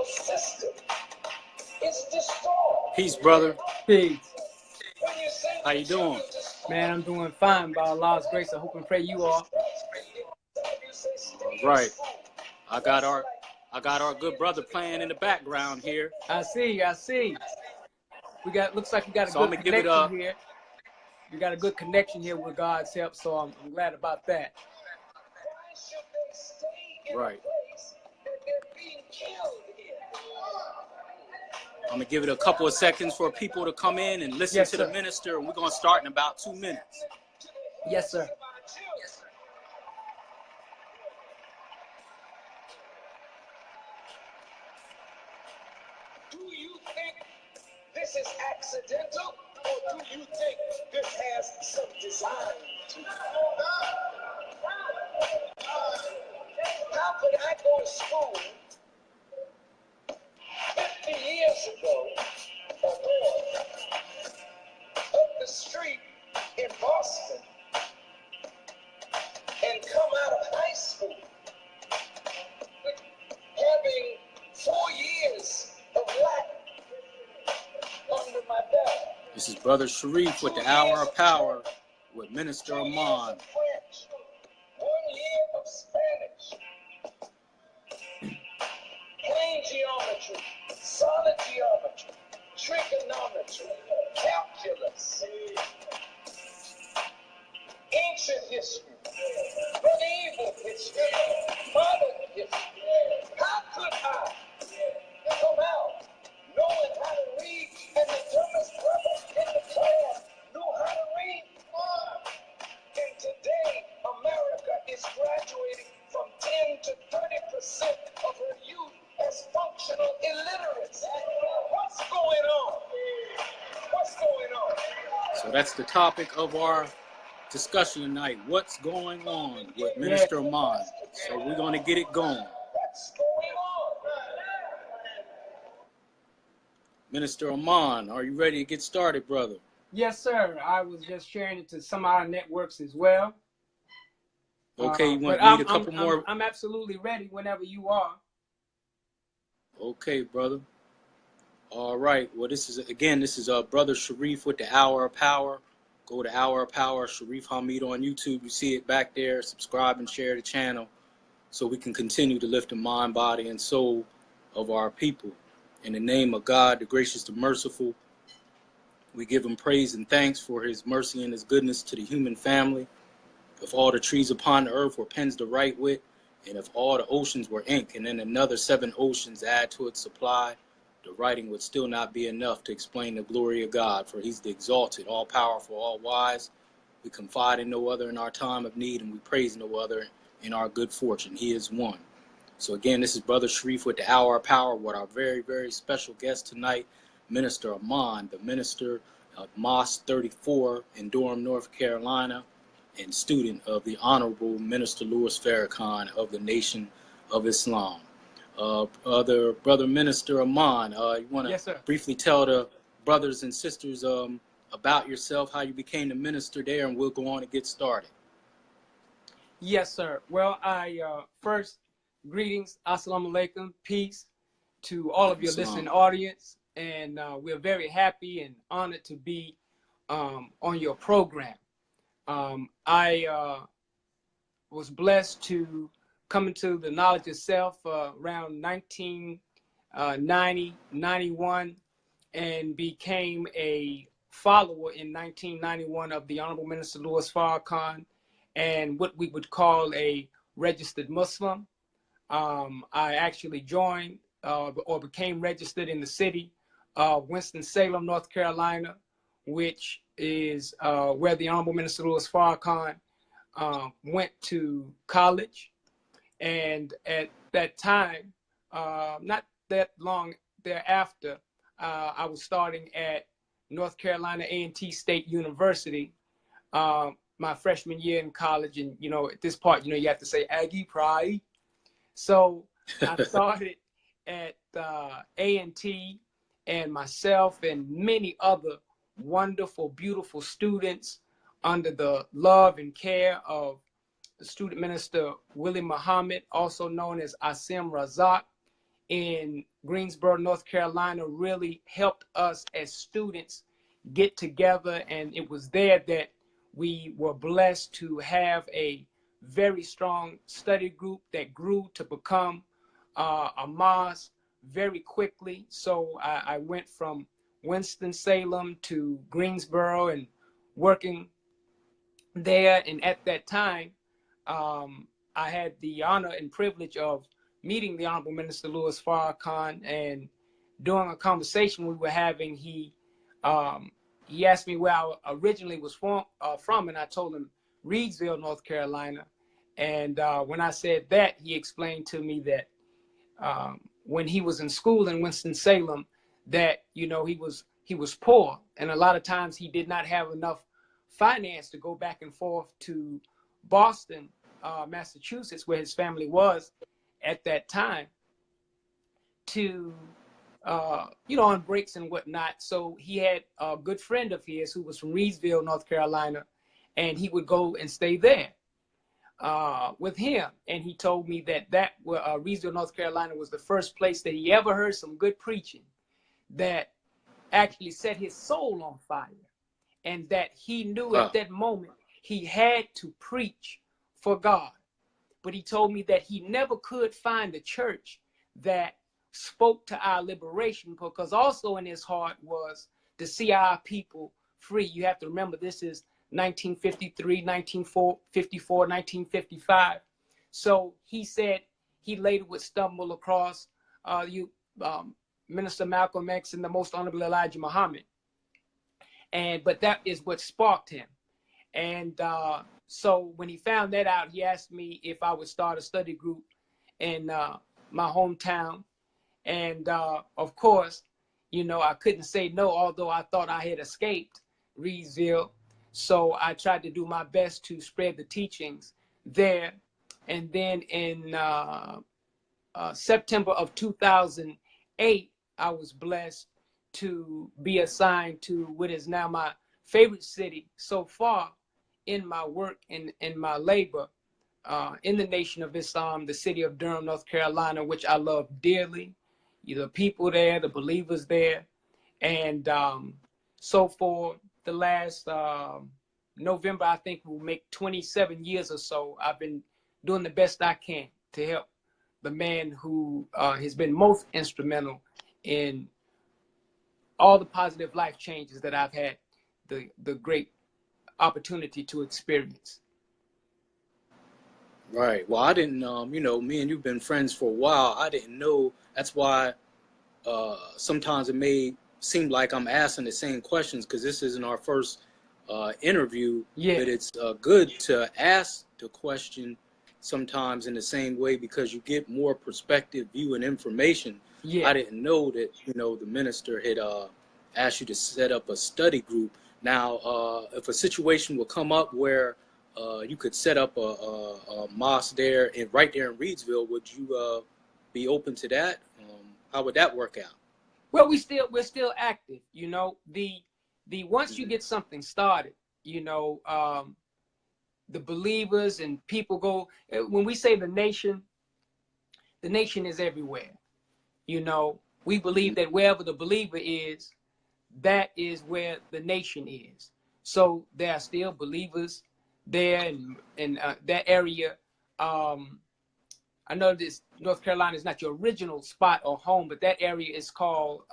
system is destroyed. Peace, brother. Peace. How you doing? Man, I'm doing fine by Allah's grace. I hope and pray you are. All right. I got our good brother playing in the background here. I see. Looks like we got a So good connection here. We got a good connection here with God's help, so I'm glad about that. Right. I'm going to give it a couple of seconds for people to come in and listen to the minister, and we're going to start in about 2 minutes. Yes, sir. Do you think this is accidental, or do you think this has some design to it? How could I go to school 50 years ago or more up the street in Boston and come out of high school having 4 years of Latin under my belt? This is Brother Sharif with the Hour of Power with Minister Amon. 1 year of Spanish, plane geometry, solid geometry, trigonometry, calculus, ancient history, medieval history, modern history. How could I come out knowing how to read, and the dumbest brother in the class knew how to read? And today, America is graduating from 10 to 30% of her youth as functional illiterates. What's going on? What's going on? So that's the topic of our discussion tonight. What's going on with Minister Amon? So we're going to get it going. What's going on? Minister Amon, are you ready to get started, brother? Yes, sir. I was just sharing it to some of our networks as well. Okay, you want to read a couple more? I'm absolutely ready whenever you are. Okay, brother. All right. Well, this is Brother Sharif with the Hour of Power. Go to Hour of Power, Sharif Hamid on YouTube. You see it back there. Subscribe and share the channel so we can continue to lift the mind, body, and soul of our people. In the name of God, the gracious, the merciful, we give him praise and thanks for his mercy and his goodness to the human family. If all the trees upon the earth were pens to write with, and if all the oceans were ink, and then another 7 oceans add to its supply, the writing would still not be enough to explain the glory of God, for he's the exalted, all-powerful, all-wise. We confide in no other in our time of need, and we praise no other in our good fortune. He is one. So again, this is Brother Sharif with the Hour of Power with our very, very special guest tonight, Minister Amon, the minister of Mosque 34 in Durham, North Carolina, and student of the Honorable Minister Louis Farrakhan of the Nation of Islam. Brother Minister Amon, you want to briefly tell the brothers and sisters about yourself, how you became the minister there, and we'll go on and get started. Yes, sir. Well, first, greetings, assalamu alaikum, peace to all of your listening audience, and we're very happy and honored to be on your program. I was blessed to come into the knowledge of self around 1990, 91, and became a follower in 1991 of the Honorable Minister Louis Farrakhan, and what we would call a registered Muslim. I actually joined or became registered in the city of Winston-Salem, North Carolina, which is where the Honorable Minister Louis Farrakhan went to college. And at that time, not that long thereafter, I was starting at North Carolina A&T State University, my freshman year in college. And, you know, at this part, you know, you have to say Aggie Pride. So I started at A&T, and myself and many other wonderful, beautiful students under the love and care of the student minister, Willie Muhammad, also known as Asim Razak, in Greensboro, North Carolina, really helped us as students get together. And it was there that we were blessed to have a very strong study group that grew to become a mosque very quickly. So I went from Winston-Salem to Greensboro and working there. And at that time, I had the honor and privilege of meeting the Honorable Minister Louis Farrakhan, and during a conversation we were having, he asked me where I originally was from, and I told him Reidsville, North Carolina. And when I said that, he explained to me that when he was in school in Winston-Salem, that, you know, he was poor, and a lot of times he did not have enough finance to go back and forth to Boston, Massachusetts, where his family was at that time, to you know, on breaks and whatnot. So he had a good friend of his who was from Reidsville, North Carolina, and he would go and stay there with him. And he told me that Reidsville, North Carolina was the first place that he ever heard some good preaching that actually set his soul on fire, and that he knew at that moment he had to preach for God. But he told me that he never could find a church that spoke to our liberation, because also in his heart was to see our people free. You have to remember, this is 1953, 1954, 1955. So he said he later would stumble across Minister Malcolm X and the Most Honorable Elijah Muhammad. But that is what sparked him. And so when he found that out, he asked me if I would start a study group in my hometown. And of course, you know, I couldn't say no, although I thought I had escaped Reidsville. So I tried to do my best to spread the teachings there. And then in September of 2008, I was blessed to be assigned to what is now my favorite city so far in my work and in my labor in the Nation of Islam, the city of Durham, North Carolina, which I love dearly. The people there, the believers there. And so for the last November, I think we'll make 27 years or so, I've been doing the best I can to help the man who has been most instrumental in all the positive life changes that I've had the great opportunity to experience. Right. Well, I didn't, you know, me and you've been friends for a while. I didn't know. That's why sometimes it may seem like I'm asking the same questions, because this isn't our first interview. Yeah. But it's good to ask the question sometimes in the same way, because you get more perspective, view, and information. Yeah. I didn't know that, you know, the minister had asked you to set up a study group. Now, if a situation will come up where you could set up a mosque there and right there in Reidsville, would you be open to that? How would that work out? Well, we're still active. You know, the once you get something started, you know, the believers and people go. When we say the nation is everywhere. You know, we believe that wherever the believer is, that is where the nation is. So there are still believers there in that area. I know this North Carolina is not your original spot or home, but that area is called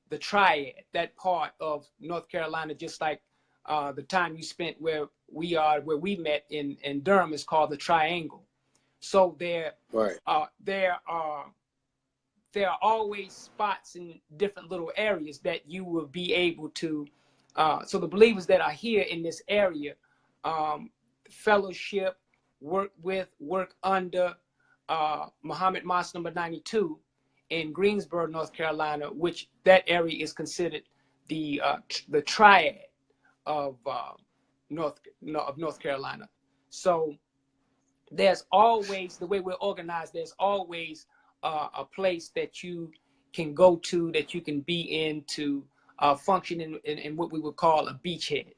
the Triad, that part of North Carolina, just like the time you spent where we met in Durham is called the Triangle. So there are always spots in different little areas that you will be able to, so the believers that are here in this area, fellowship, work under Muhammad Mosque number 92 in Greensboro, North Carolina, which that area is considered the triad of North Carolina. So there's always, the way we're organized, there's always a place that you can go to, that you can be in to function in what we would call a beachhead.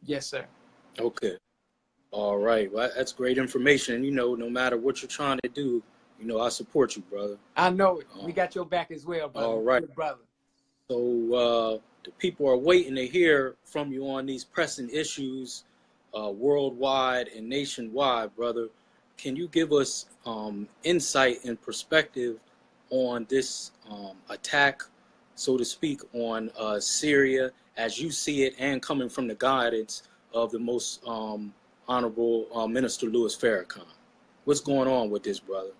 Yes, sir. Okay. All right. Well, that's great information. You know, no matter what you're trying to do, You know, I support you, brother. I know it. We got your back as well, brother. All right. Good brother. So the people are waiting to hear from you on these pressing issues worldwide and nationwide, brother. Can you give us insight and perspective on this attack, so to speak, on Syria as you see it, and coming from the guidance of the most honorable Minister Louis Farrakhan? What's going on with this, brother?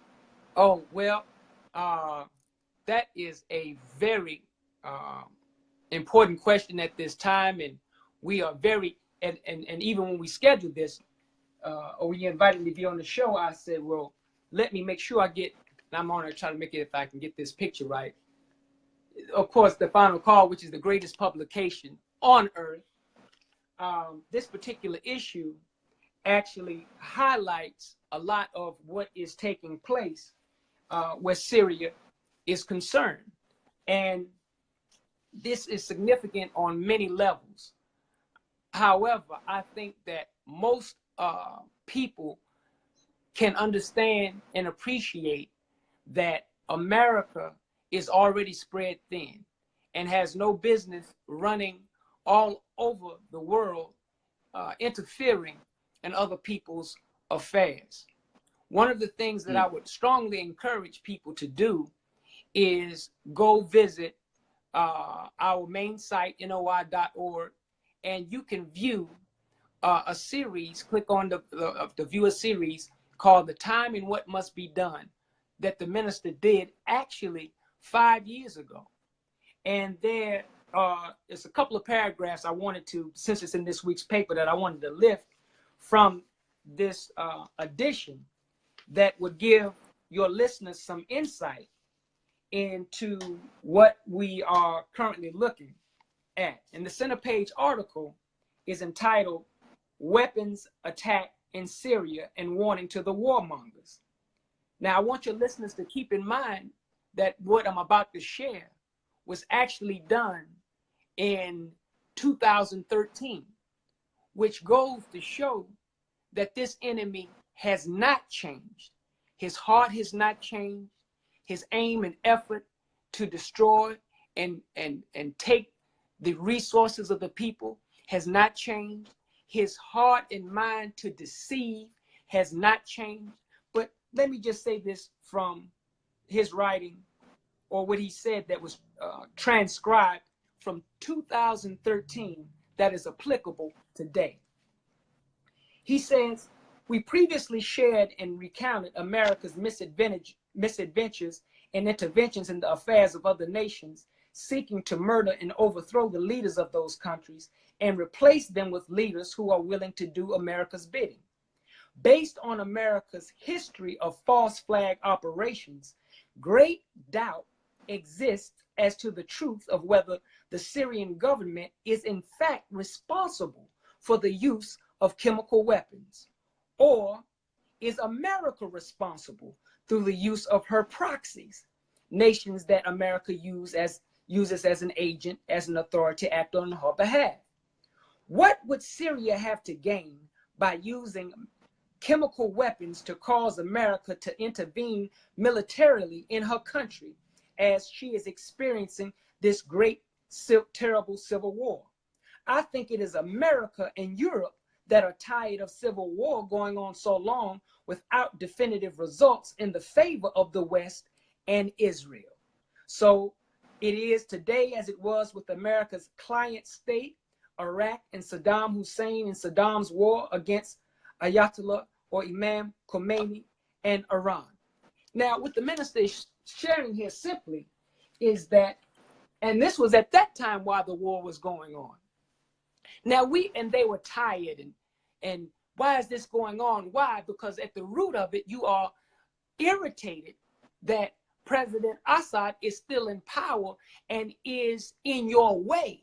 Oh, well, that is a very important question at this time, and we are very, and even when we scheduled this, or when you invited me to be on the show, I said, well, let me make sure I get, and I'm on there trying to make it, if I can get this picture right. Of course, the Final Call, which is the greatest publication on earth, this particular issue actually highlights a lot of what is taking place where Syria is concerned. And this is significant on many levels. However, I think that most people can understand and appreciate that America is already spread thin and has no business running all over the world, interfering in other people's affairs. One of the things that I would strongly encourage people to do is go visit our main site, noi.org, and you can view a series, click on the viewer series called The Time and What Must Be Done, that the minister did actually 5 years ago. And there is a couple of paragraphs I wanted to, since it's in this week's paper, that I wanted to lift from this edition that would give your listeners some insight into what we are currently looking at. And the center page article is entitled Weapons Attack in Syria and Warning to the Warmongers. Now, I want your listeners to keep in mind that what I'm about to share was actually done in 2013, which goes to show that this enemy has not changed. His heart has not changed. His aim and effort to destroy and take the resources of the people has not changed. His heart and mind to deceive has not changed. But let me just say this from his writing, or what he said that was transcribed from 2013 that is applicable today. He says, we previously shared and recounted America's misadventures and interventions in the affairs of other nations, seeking to murder and overthrow the leaders of those countries and replace them with leaders who are willing to do America's bidding. Based on America's history of false flag operations, great doubt exists as to the truth of whether the Syrian government is in fact responsible for the use of chemical weapons, or is America responsible through the use of her proxies, nations that America uses as an agent, as an authority to act on her behalf. What would Syria have to gain by using chemical weapons to cause America to intervene militarily in her country as she is experiencing this great, terrible civil war? I think it is America and Europe that are tired of civil war going on so long without definitive results in the favor of the West and Israel. So it is today as it was with America's client state, Iraq, and Saddam Hussein in Saddam's war against Ayatollah or Imam Khomeini and Iran. Now, what the minister is sharing here simply is that, and this was at that time while the war was going on. Now they were tired and why is this going on? Why? Because at the root of it, you are irritated that President Assad is still in power and is in your way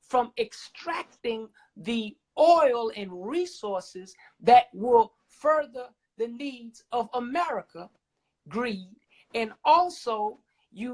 from extracting the oil and resources that will further the needs of America, greed, and also you